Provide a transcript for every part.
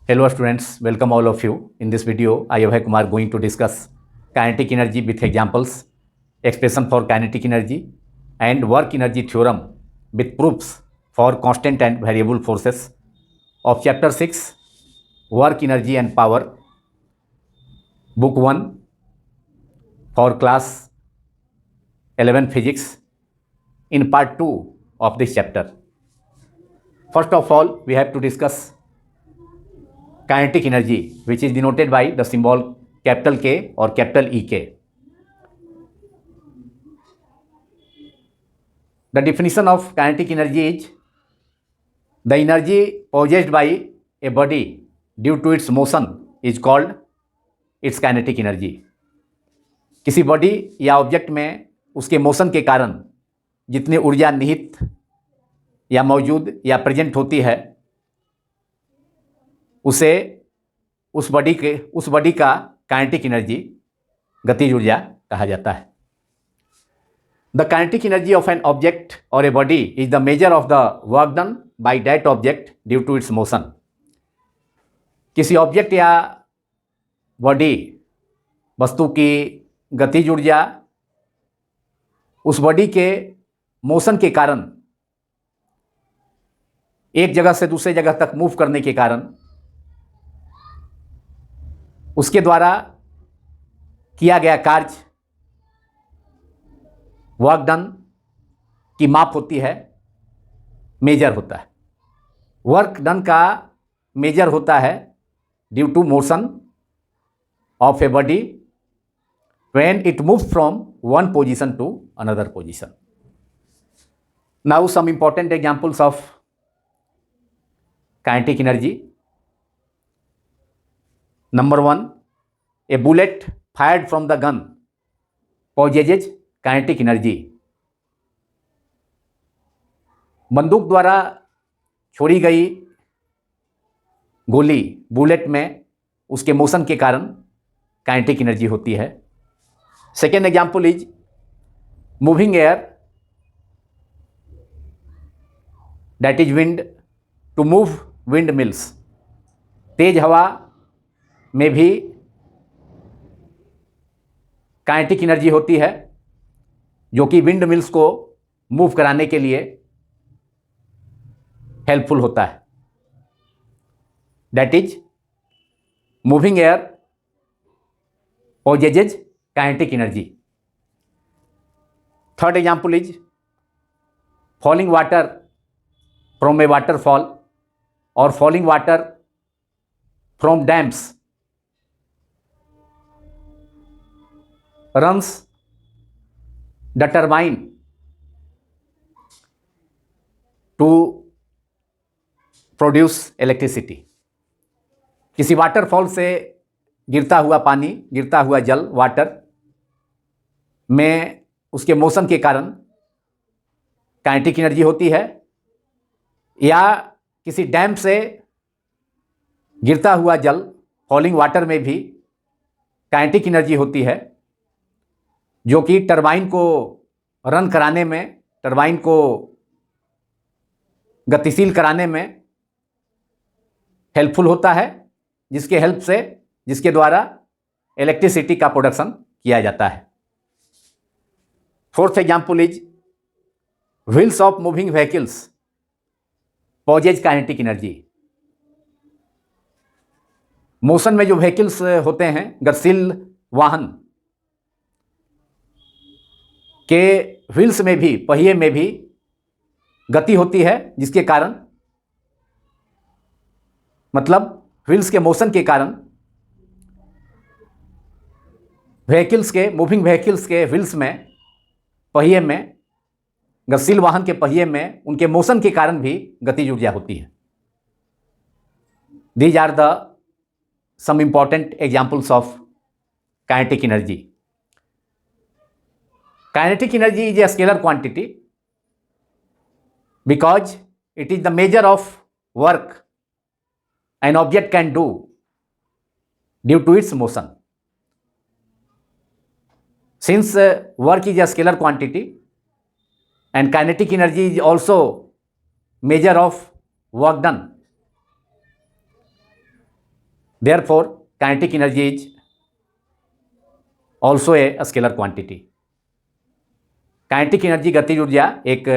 Hello students, welcome all of you. In this video, I Abhay Kumar going to discuss kinetic energy with examples, expression for kinetic energy and work energy theorem with proofs for constant and variable forces of chapter 6, work energy and power, book 1 for class 11 physics in part 2 of this chapter. First of all, we have to discuss kinetic energy, which is denoted by the symbol capital K or capital EK. The definition of kinetic energy is the energy possessed by a body due to its motion is called its kinetic energy. किसी body या object में उसके motion के कारण जितनी ऊर्जा निहित या मौजूद या प्रेजेंट होती है उसे उस बॉडी का काइनेटिक एनर्जी गतिज ऊर्जा कहा जाता है. The kinetic energy of an object और a body is the measure of the work done by that object due to its motion. किसी ऑब्जेक्ट या बॉडी वस्तु की गतिज ऊर्जा उस बॉडी के मोशन के कारण एक जगह से दूसरे जगह तक मूव करने के कारण उसके द्वारा किया गया कार्य वर्क डन की माप होती है, मेजर होता है. वर्क डन का मेजर होता है due to motion of a body when it move from one position to another position. Now some important examples of kinetic energy. Number 1, a bullet fired from the gun possesses kinetic energy. बंदूक द्वारा छोड़ी गई गोली bullet में उसके motion के कारण kinetic energy होती है. Second example is moving air, that is wind. To move windmills, तेज हवा में भी काइनेटिक एनर्जी होती है जो कि विंड मिल्स को मूव कराने के लिए हेल्पफुल होता है. That is moving air possesses kinetic energy. Third example is falling water from a waterfall और falling water from dams runs the turbine to produce electricity. किसी वाटरफॉल से गिरता हुआ पानी, गिरता हुआ जल, वाटर में उसके मोशन के कारण काइनेटिक एनर्जी होती है, या किसी डैम से गिरता हुआ जल, फॉलिंग वाटर में भी काइनेटिक एनर्जी होती है जो कि टरबाइन को रन कराने में, टरबाइन को गतिशील कराने में हेल्पफुल होता है, जिसके द्वारा इलेक्ट्रिसिटी का प्रोडक्शन किया जाता है. Fourth example is wheels of moving vehicles possess kinetic energy. Motion में जो व्हीकल्स होते हैं, गतिशील वाहन के व्हील्स में भी, पहिए में भी गति होती है, जिसके कारण, मतलब व्हील्स के मोशन के कारण व्हीकल्स के, मूविंग व्हीकल्स के व्हील्स में, पहिए में, गतिशील वाहन के पहिए में उनके मोशन के कारण भी गतिज ऊर्जा होती है. These are the some important examples of kinetic energy. Kinetic energy is a scalar quantity because it is the measure of work an object can do due to its motion. Since work is a scalar quantity and kinetic energy is also measure of work done, Therefore, kinetic energy is also a scalar quantity. Kinetic energy गतिज ऊर्जा एक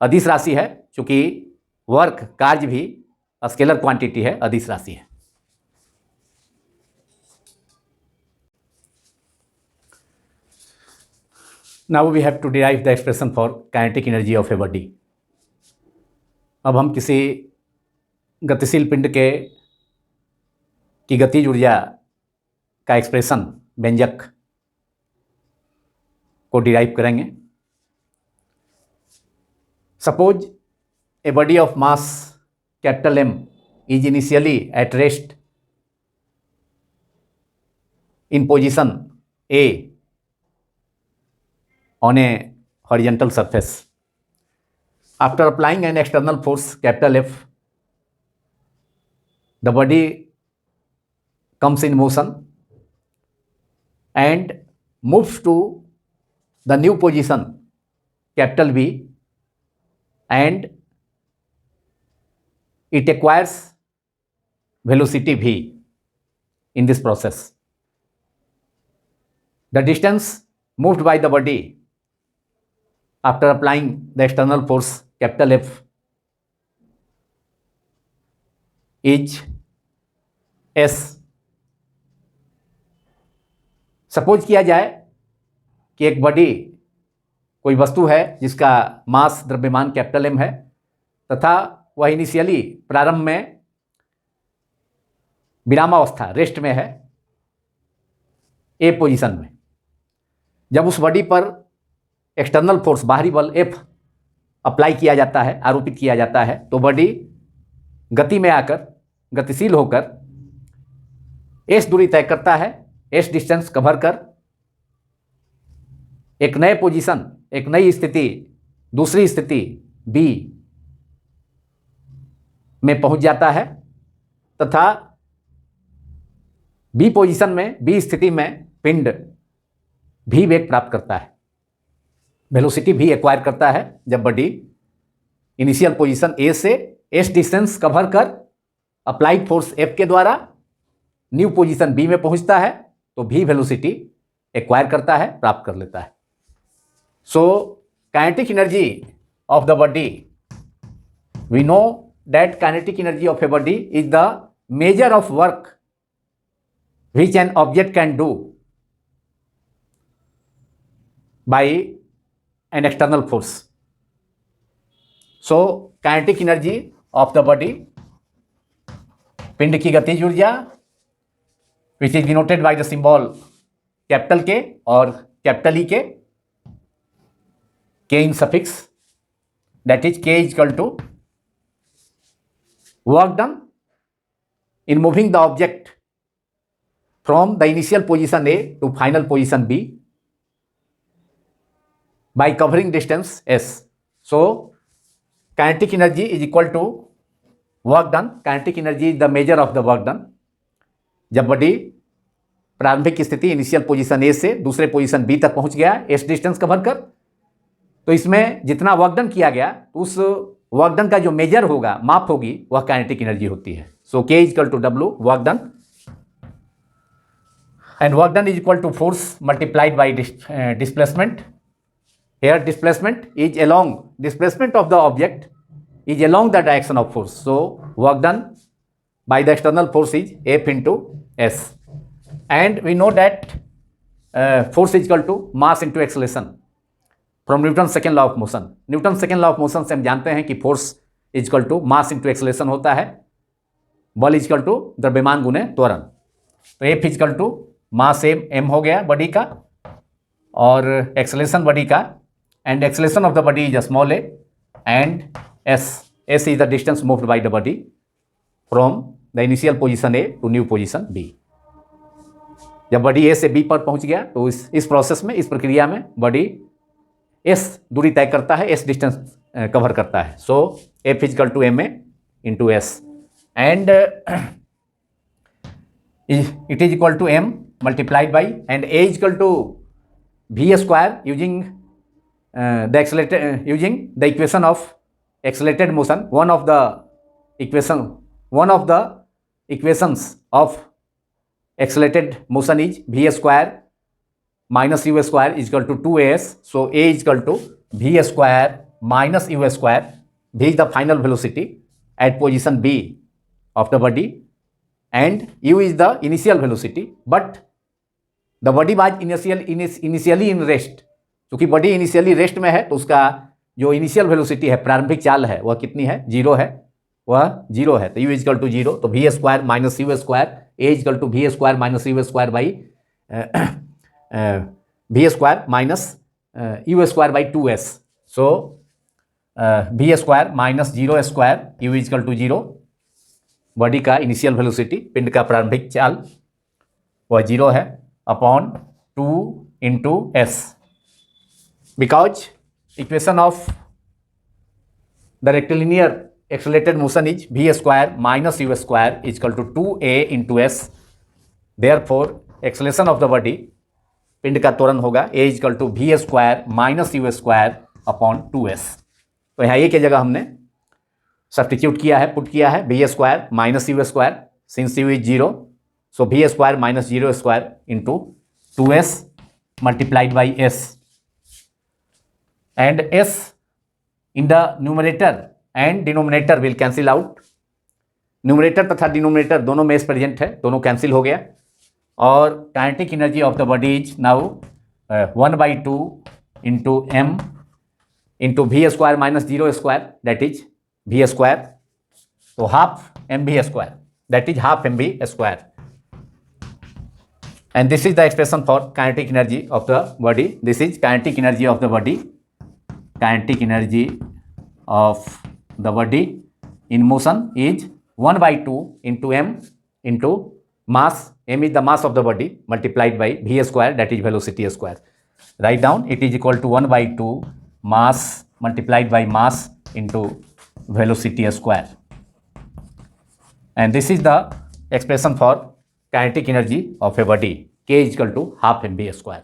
अदिश राशि है, चूंकि work कार्य भी scalar quantity है, अदिश राशि है. Now we have to derive the expression for kinetic energy of a body. अब हम किसी गतिशील पिंड की गतिज ऊर्जा का एक्सप्रेशन व्यंजक को डिराइव करेंगे. Suppose a body of mass capital M is initially at rest in position A on a horizontal surface. After applying an external force capital F, the body comes in motion and moves to the new position capital B, and it acquires velocity v in this process. The distance moved by the body after applying the external force capital F is s. Suppose किया जाए कि एक body, कोई वस्तु है जिसका मास द्रव्यमान capital M है तथा वह इनिशियली प्रारंभ में विरामावस्था रेस्ट में है ए पोजीशन में. जब उस बॉडी पर एक्सटर्नल फोर्स बाहरी बल F अप्लाई किया जाता है, आरोपित किया जाता है, तो बॉडी गति में आकर गतिशील होकर s दूरी तय करता है, s डिस्टेंस कवर कर एक नए पोजीशन, एक नई स्थिति, दूसरी स्थिति B में पहुंच जाता है तथा B पोजीशन में, B स्थिति में पिंड v वेग प्राप्त करता है, वेलोसिटी v एक्वायर करता है. जब बॉडी इनिशियल पोजीशन A से s डिस्टेंस कवर कर अप्लाइड फोर्स F के द्वारा न्यू पोजीशन B में पहुंचता है तो v वेलोसिटी एक्वायर करता है, प्राप्त कर लेता है. So, kinetic energy of the body, we know that kinetic energy of a body is the measure of work which an object can do by an external force. So, kinetic energy of the body, पिंड की गतिज ऊर्जा, which is denoted by the symbol capital K और capital E के, K in suffix, that is K is equal to work done in moving the object from the initial position A to final position B by covering distance S. So, kinetic energy is equal to work done. Kinetic energy is the measure of the work done. जब body प्रारंभिक स्थिति initial position A से दूसरे position B तक पहुंच गया S distance cover कर, तो इसमें जितना वर्क डन किया गया उस वर्क डन का जो मेजर होगा, माप होगी, वह काइनेटिक एनर्जी होती है. So K is equal to W work done, and work done is equal to force multiplied by displacement. Here displacement is along, displacement of the object is along the direction of force. So work done by the external force is F into S, and we know that force is equal to mass into acceleration from Newton second law of motion. Newton second law of motion से हम जानते हैं कि force is equal to mass into acceleration होता है, बल is equal to द्रव्यमान गुने त्वरण. तो F is equal to mass m हो गया बॉडी का और एक्सेलरेशन बॉडी का, and acceleration of the body is small a, and s is the distance moved by the body from the initial position A to new position B. जब body A से B पर पहुंच गया तो इस process में, इस प्रक्रिया में बॉडी S दूरी तय करता है, S डिस्टेंस कवर करता है. So F equal to ma into S, and it is equal to m multiplied by, and A equal to v square using the accelerated, using the equation of accelerated motion. One of the equations of accelerated motion is v square minus u square is equal to 2as. So a is equal to v square minus u square. V is the final velocity at position B of the body and u is the initial velocity, but the body was initially in rest. क्योंकि body initially rest में है तो उसका जो initial velocity है, प्रारंभिक चाल है, वह कितनी है? जीरो है, वह जीरो है। तो u इजकल टू जीरो, तो v square minus u square, a equal to v square minus u square by v square minus u square by 2s। So v square minus zero square, u equal to zero, body का initial velocity, पिंड का प्रारंभिक चाल वह zero है, upon 2 into s. Because equation of the rectilinear accelerated motion is v square minus u square is equal to 2a into s. Therefore, acceleration of the body, पिंड का त्वरण होगा a is equal to v square minus u square upon 2s। तो यहाँ a की जगह हमने substitute किया है, पुट किया है v square minus u square, since u is zero, so v square minus zero square into 2s multiplied by s, and s in the numerator and denominator will cancel out। Numerator तथा denominator दोनों में s present है, दोनों cancel हो गया, और kinetic energy of the body is now 1/2 into m into v square minus zero square, that is v square, तो half m v square, that is half m v square. And this is the expression for kinetic energy of the body. This is kinetic energy of the body, kinetic energy of the body in motion is 1/2 into m into mass, m is the mass of the body, multiplied by v square, that is velocity square. Write down, it is equal to 1/2 mass multiplied by mass into velocity square, and this is the expression for kinetic energy of a body, k is equal to half mv square।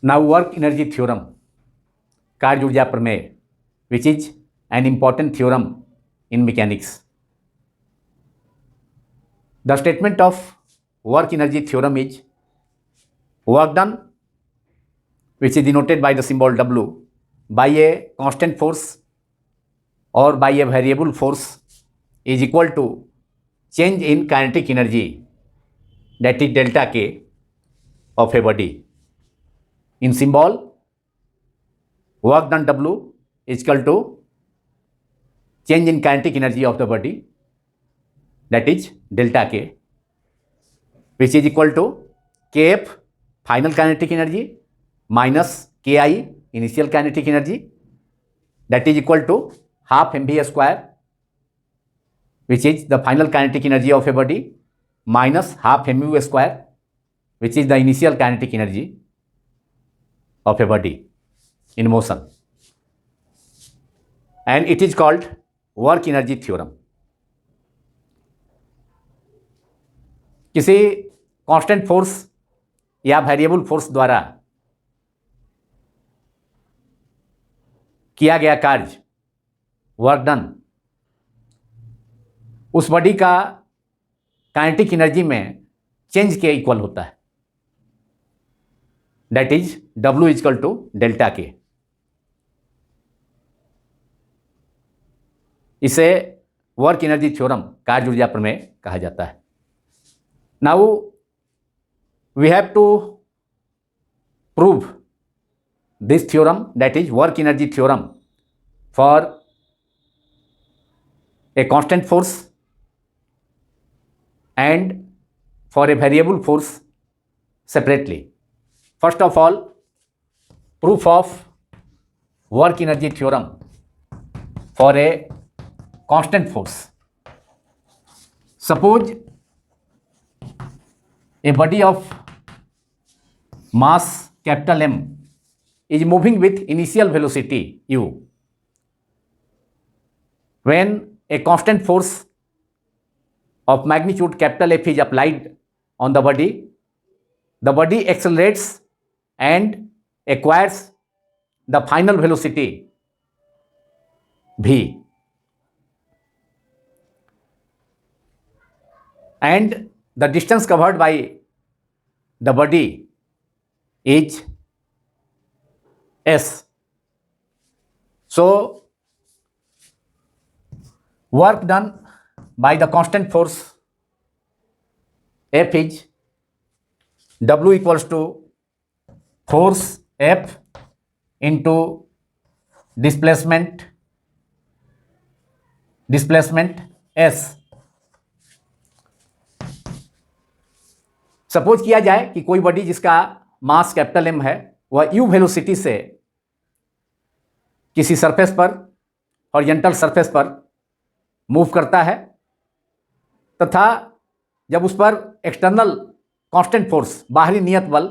Now work energy theorem, कार्य ऊर्जा प्रमेय, which is an important theorem in mechanics। The statement of work energy theorem is work done, which is denoted by the symbol W, by a constant force or by a variable force is equal to change in kinetic energy, that is delta K of a body। In symbol, work done W is equal to change in kinetic energy of the body, that is delta K, which is equal to Kf final kinetic energy minus Ki initial kinetic energy, that is equal to half mv square, which is the final kinetic energy of a body, minus half mu square, which is the initial kinetic energy of a body in motion, and it is called work energy theorem। किसी constant force या variable force द्वारा किया गया कार्य, work done, उस body का kinetic energy में change के इक्वल होता है, that is W is equal to delta K. इसे वर्क एनर्जी थ्योरम, कार्य ऊर्जा प्रमेय कहा जाता है। Now we have to prove this theorem, that is work energy theorem for a constant force and for a variable force separately. First of all, proof of work energy theorem for a constant force. Suppose a body of mass capital M is moving with initial velocity u. When a constant force of magnitude capital F is applied on the body accelerates and acquires the final velocity V, and the distance covered by the body is S. So work done by the constant force F is W equals to force F into displacement S. Suppose किया जाए कि कोई body जिसका mass capital M है वह u velocity से किसी surface पर हॉरिजॉन्टल सरफेस पर मूव करता है तथा जब उस पर एक्सटर्नल कांस्टेंट फोर्स, बाहरी नियत बल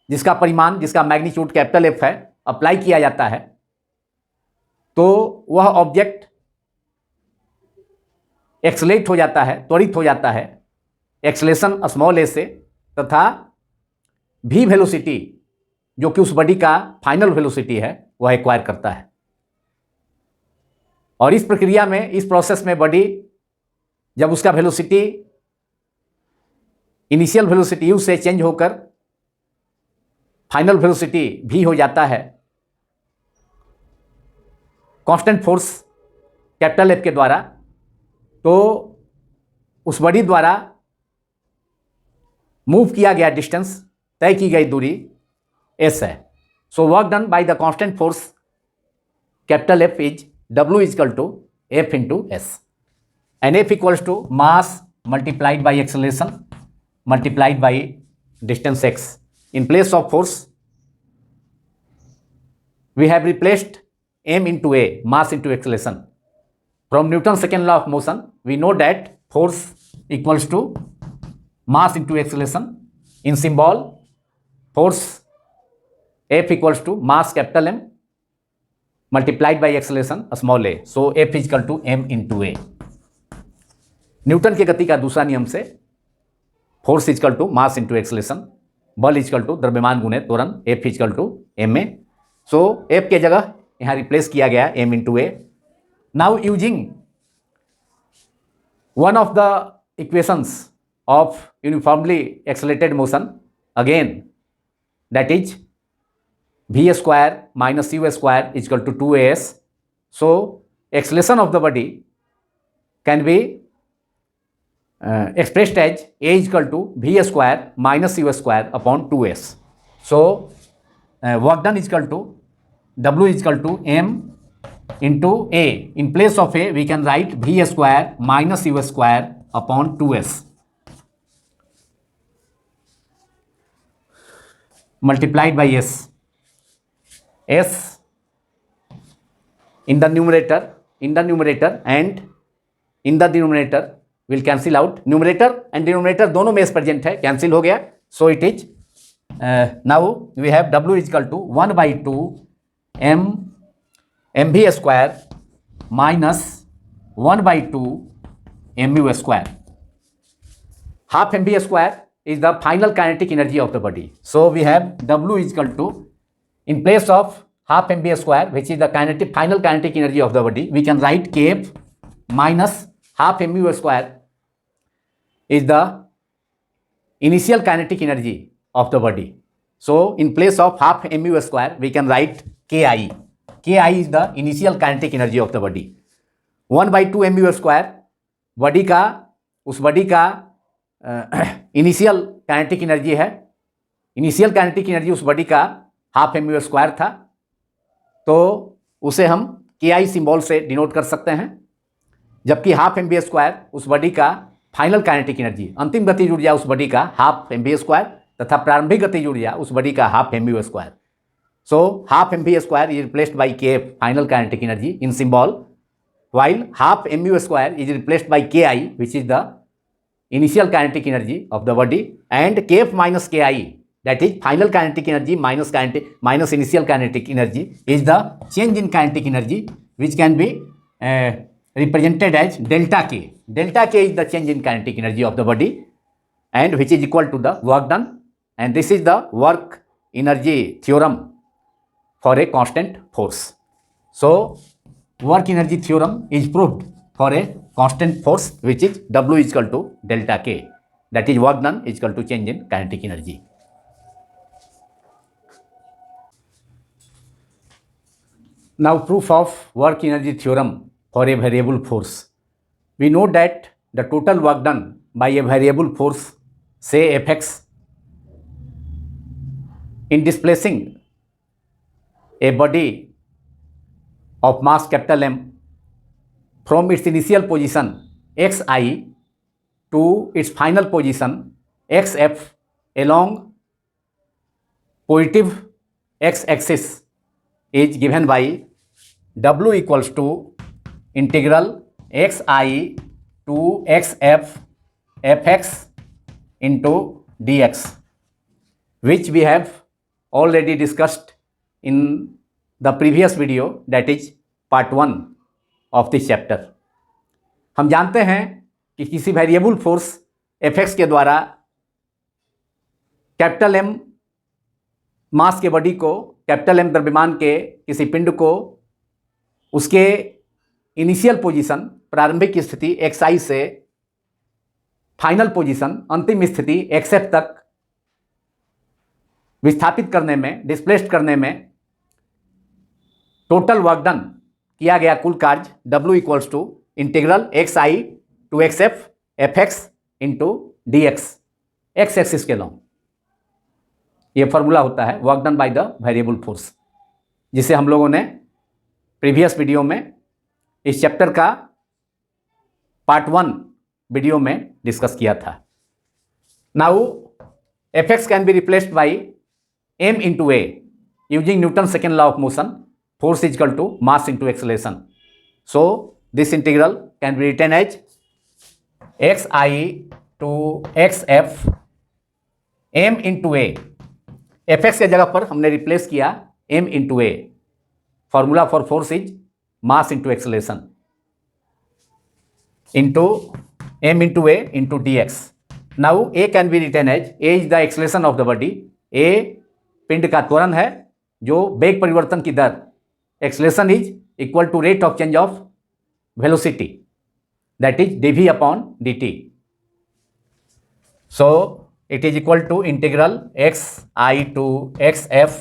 जिसका परिमाण, जिसका मैग्नीट्यूड कैपिटल F है, अप्लाई किया जाता है तो वह ऑब्जेक्ट एक्सलेट हो जाता है, त्वरित हो जाता है एक्सलेशन स्मॉल ए से, तथा v वेलोसिटी जो कि उस बॉडी का फाइनल वेलोसिटी है वह एक्वायर करता है। और इस प्रक्रिया में, इस प्रोसेस में बॉडी जब उसका वेलोसिटी इनिशियल वेलोसिटी u से चेंज होकर फाइनल वेलोसिटी v हो जाता है कांस्टेंट फोर्स कैपिटल F के द्वारा, तो उस बॉडी द्वारा मूव किया गया डिस्टेंस, तय की गई दूरी s है। So work done by the constant force capital F is W is equal to F into S, and F equals to mass multiplied by acceleration multiplied by distance x. In place of force we have replaced m into a, mass into acceleration. From Newton's second law of motion we know that force equals to mass into acceleration. In symbol, force F equals to mass capital M multiplied by acceleration small a. So F is equal to m into a. Newton के गति का दूसरा नियम से force equal to mass into acceleration, बल equal to द्रव्यमान गुणे त्वरण, F equal to ma. So F के जगह यहाँ रिप्लेस किया गया m into a. Now using one of the equations of uniformly accelerated motion, again that is v square minus u square is equal to 2as. So acceleration of the body can be expressed as a is equal to v square minus u square upon 2s. So work done is equal to w is equal to m into a. In place of a we can write v square minus u square upon 2s multiplied by s. S in the numerator and in the denominator will cancel out. Numerator and denominator दोनों में s present है, cancel हो गया. So it is now we have w is equal to 1 by 2 mv square minus 1 by 2 mu square. Half mv square is the final kinetic energy of the body. So we have W is equal to, in place of half mv square which is the final kinetic energy of the body, we can write kf minus half mu square is the initial kinetic energy of the body. So in place of half mu square we can write ki. Ki is the initial kinetic energy of the body. 1 by 2 mu square body का, उस body का initial kinetic energy है. Initial kinetic energy उस body का half mv square था, तो उसे हम ki सिंबल से डिनोट कर सकते हैं, जबकि हाफ mv स्क्वायर उस बॉडी का फाइनल काइनेटिक एनर्जी, अंतिम गतिज ऊर्जा उस बॉडी का हाफ mv स्क्वायर तथा प्रारंभिक गतिज ऊर्जा उस बॉडी का half mv square. So half mv square is replaced by kf final kinetic energy in symbol, while half mu square is replaced by ki which is the initial kinetic energy of the body, and kf minus ki, that is final kinetic energy minus initial kinetic energy, is the change in kinetic energy which can be represented as delta k. Delta k is the change in kinetic energy of the body and which is equal to the work done, and this is the work energy theorem for a constant force. So work energy theorem is proved for a constant force which is W is equal to delta K, that is work done is equal to change in kinetic energy. Now proof of work energy theorem for a variable force. We know that the total work done by a variable force, say Fx, in displacing a body of mass capital M from its initial position xi to its final position xf along positive x-axis is given by W equals to integral xi to xf fx into dx, which we have already discussed in the previous video, that is part 1 of this chapter. हम जानते हैं कि किसी variable force Fx के द्वारा capital M मास के body को, capital M द्रव्यमान के किसी पिंड को उसके इनिशियल पोजीशन, प्रारंभिक स्थिति xi से फाइनल पोजीशन, अंतिम स्थिति xf तक विस्थापित करने में, डिस्प्लेस्ड करने में टोटल वर्क डन किया गया कुल कार्य W equals to integral xi to xf fx into dx, x axis के लॉन्ग। ये फॉर्मूला होता है work done by the variable force, जिसे हम लोगों ने प्रीवियस वीडियो में इस चैप्टर का पार्ट 1 वीडियो में डिस्कस किया था। Now fx can be replaced by m into a using Newton's second law of motion, force is equal to mass into acceleration. So this integral can be written as xi to xf m into a, fx के जगह पर हमने replace किया m into a, formula for force is mass into acceleration into m into a into dx. Now a can be written as a is the acceleration of the body, a पिंड का त्वरण है जो वेग परिवर्तन की दर, acceleration is equal to rate of change of velocity, that is dv upon dt. So it is equal to integral xi to xf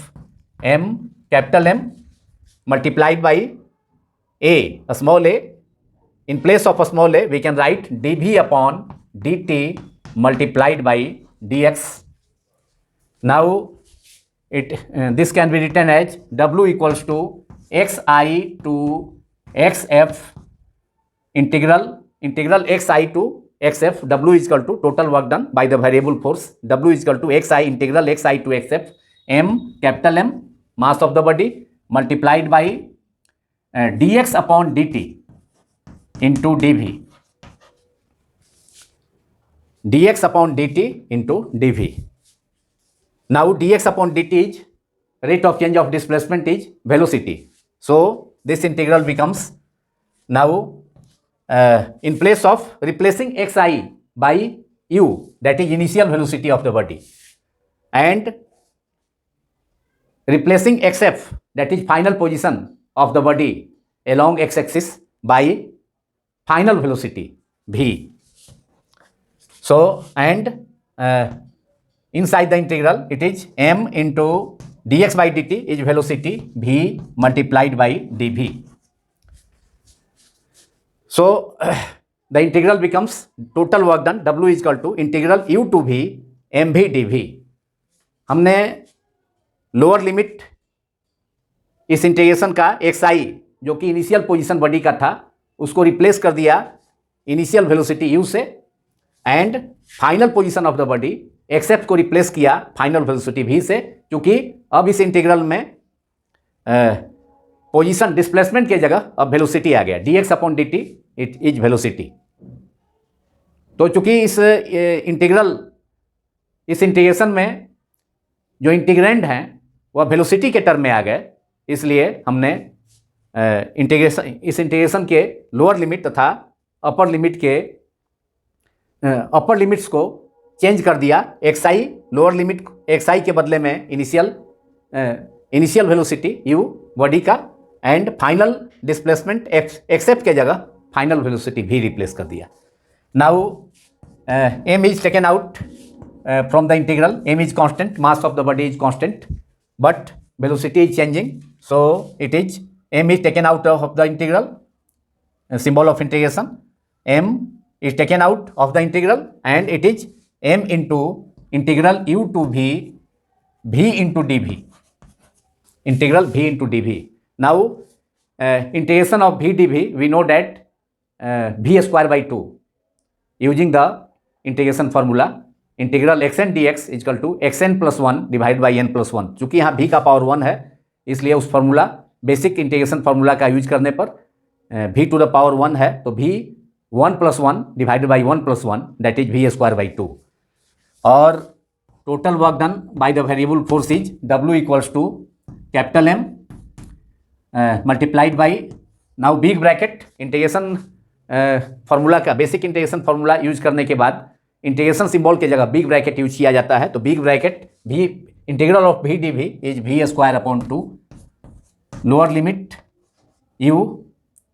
m capital M multiplied by a small a. In place of a small a we can write dv upon dt multiplied by dx. Now this can be written as W equals to xi to xf integral xi to xf. W is equal to total work done by the variable force. W is equal to xi integral xi to xf m capital M mass of the body multiplied by dx upon dt into dv, dx upon dt into dv. Now dx upon dt is rate of change of displacement is velocity. So this integral becomes now in place of replacing xi by u, that is initial velocity of the body, and replacing xf, that is final position of the body along x-axis, by final velocity v. So and inside the integral it is m into dx by dt is velocity v multiplied by dv. So the integral becomes total work done W is equal to integral u to v mv dv. हमने lower limit इस integration का xi जो कि initial position body का था उसको replace कर दिया इनिशियल वेलोसिटी u से, and final position of the body xf को रिप्लेस किया फाइनल वेलोसिटी v से, क्योंकि अब इस इंटीग्रल में पोजीशन डिस्प्लेसमेंट की जगह अब वेलोसिटी आ गया, dx upon dt it is velocity. तो चूंकि इस इंटीग्रेशन में जो इंटीग्रेंड हैं वह वेलोसिटी के टर्म में आ गए, इसलिए हमने इस इंटीग्रेशन के लोअर लिमिट तथा अपर लिमिट्स को चेंज कर दिया. xi लोअर लिमिट xi के बदले में इनिशियल वेलोसिटी u बॉडी का, एंड फाइनल डिस्प्लेसमेंट एक्सेप्ट के जगह फाइनल वेलोसिटी भी रिप्लेस कर दिया. Now m is taken out from the integral. m is constant, mass of the body is constant, but velocity is changing, so it is m is taken out of the integral, symbol of integration. m is taken out of the integral and it is m into integral u to v into dv, integral v into dv. Now integration of v dv, we know that v square by 2 using the integration formula, integral xn dx equal to xn plus 1 divide by n plus 1. चूंकि यहाँ v का power 1 है, इसलिए उस formula, basic integration formula का use करने पर v to the power 1 है, तो v 1 plus 1 divide by 1 plus 1 that is v square by 2. और total work done by the variable force is w equals to capital M multiplied by, now big bracket, integration formula का, basic integration formula use करने के बाद integration symbol के जगह big bracket use किया जाता है. तो big bracket v integral of v dv is v square upon 2 lower limit u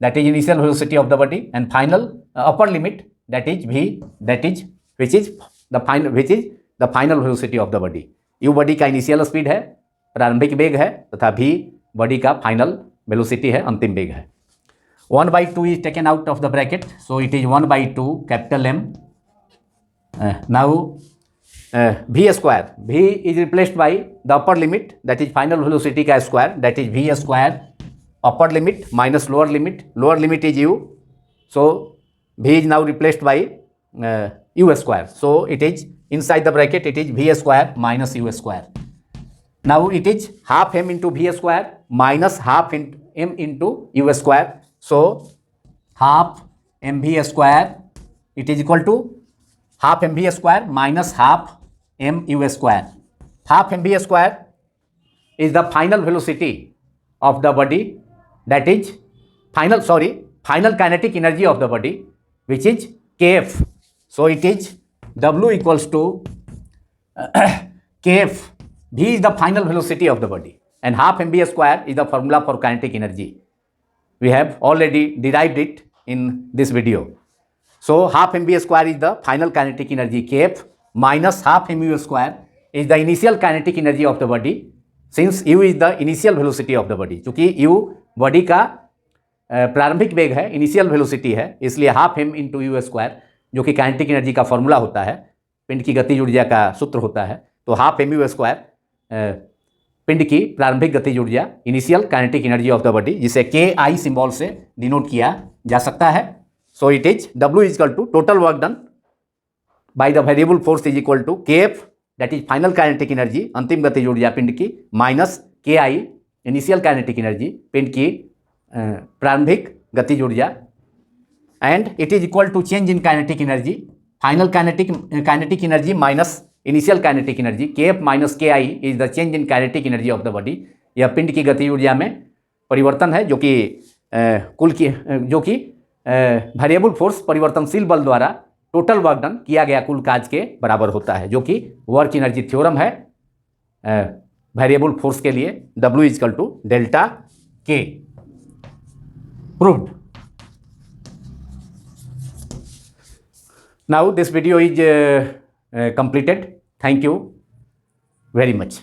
that is initial velocity of the body and final upper limit that is v that is which is the final velocity of the body. u body का initial speed है, प्रारंभिक वेग है, तथा v body का final velocity है, अंतिम वेग है. 1 by 2 is taken out of the bracket, so it is 1 by 2 capital M. Now v square, v is replaced by the upper limit, that is final velocity का square, that is v square upper limit minus lower limit is u, so v is now replaced by u square, so it is inside the bracket, it is v square minus u square. Now it is half m into v square minus half m into u square, so half mv square, it is equal to half mv square minus half mu square. Half mv square is the final velocity of the body, that is final kinetic energy of the body, which is kf. So it is w equals to kf. V is the final velocity of the body and half mv square is the formula for kinetic energy. We have already derived it in this video. So half mv square is the final kinetic energy kf minus half mu square is the initial kinetic energy of the body, since u is the initial velocity of the body. चूंकि u body का प्रारंभिक वेग है, initial velocity है, इसलिए half m into you square, जो कि kinetic energy का फॉर्मूला होता है, पिंड की गतिज ऊर्जा का सूत्र होता है, तो हाफ एम यू स्क्वायर पिंड की प्रारंभिक गतिज ऊर्जा, initial kinetic energy of the body, जिसे के आई सिंबल से डिनोट किया जा सकता है. So it is W is equal to total work done by the variable force is equal to KF that is final kinetic energy, अंतिम गतिज ऊर्जा पिंड की, minus KI initial kinetic energy, पिंड की प्रारंभिक गतिज ऊर्जा, and it is equal to change in kinetic energy, final kinetic energy minus initial kinetic energy, KF minus KI is the change in kinetic energy of the body. यह पिंड की गति ऊर्जा में परिवर्तन है, जो कि वेरिएबल फोर्स परिवर्तनशील बल द्वारा टोटल वर्क डन किया गया कुल कार्य के बराबर होता है, जो कि वर्क एनर्जी थ्योरम है वेरिएबल फोर्स के लिए. W is equal to delta K. Proved. Now this video is completed. Thank you very much.